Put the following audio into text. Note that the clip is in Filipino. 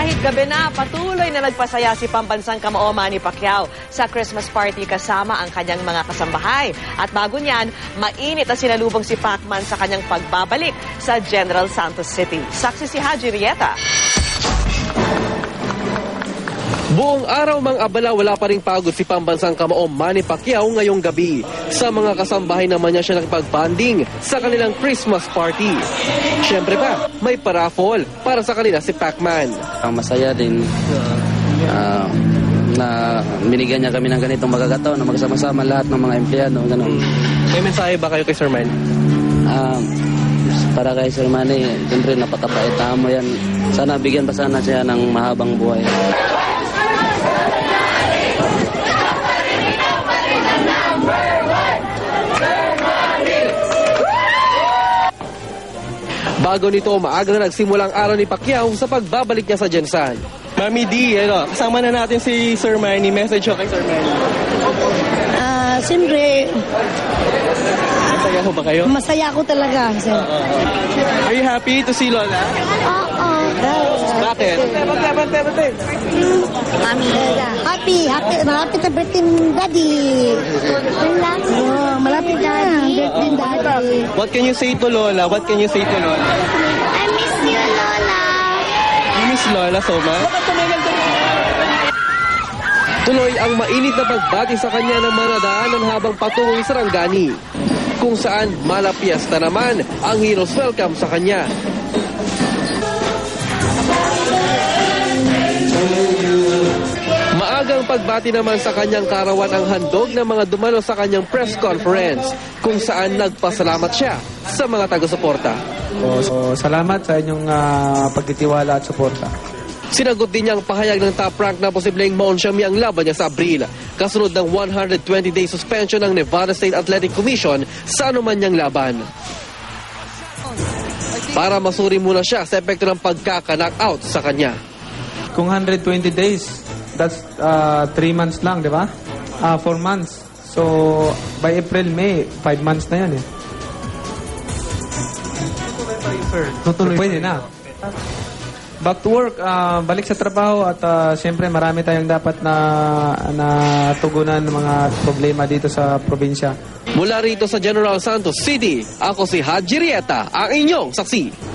Kahit gabi na, patuloy na nagpasaya si pambansang kamao Manny Pacquiao sa Christmas party kasama ang kanyang mga kasambahay. At bago niyan, mainit na sinalubong si Pacman sa kanyang pagbabalik sa General Santos City. Saksi si Haji Rieta. Buong araw mang abala, wala pa ring pagod si pambansang kamao Manny Pacquiao ngayong gabi. Sa mga kasambahay naman niya siya nakipag-bonding sa kanilang Christmas party. Siyempre pa, may paraffol para sa kanila si Pacman. Ang masaya din na binigyan niya kami ng ganitong magagataon na magsama-sama lahat ng mga empleyado. Ganun. May mensahe ba kayo kay Sir Manny? Para kay Sir Manny, siyempre napakapait na mo yan. Sana bigyan pa sana siya ng mahabang buhay. Bago nito, maaga na nagsimula ang araw ni Pacquiao sa pagbabalik niya sa Jensan. Mami D, kasama na natin si Sir Manny. Message ko kay Sir Manny. Siyempre, Masaya ko ba kayo? masaya ako talaga. Are you happy to see Lola? Oo. Bakit? Mami, malapit na birthday ng daddy. Malapit na birthday ng daddy. What can you say to Lola? What can you say to Lola? I miss you, Lola. You miss Lola so much? Tuloy ang mainit na pagbati sa kanya ng manadaanan habang patungo sa Sarangani, kung saan malapiesta naman ang hero's welcome sa kanya. Maagang pagbati naman sa kanyang karawan ang handog ng mga dumalo sa kanyang press conference, kung saan nagpasalamat siya sa mga taga-suporta. So, salamat sa inyong pagtitiwala at suporta. Sinagot din niya ang pahayag ng top rank na posibleng Mount Siami ang laban niya sa Abril, kasunod ng 120-day suspension ng Nevada State Athletic Commission sa anuman niyang laban. Para masuri muna siya sa epekto ng pagkaka-knockout sa kanya. Kung 120 days, that's 3 months lang, di ba? 4 months. So, by April, May, 5 months na yan eh. Tutuloy. Pwede na. Back to work, balik sa trabaho at siyempre marami tayong dapat na tugunan ng mga problema dito sa probinsya. Mula rito sa General Santos City, ako si Haji Rieta, ang inyong saksi.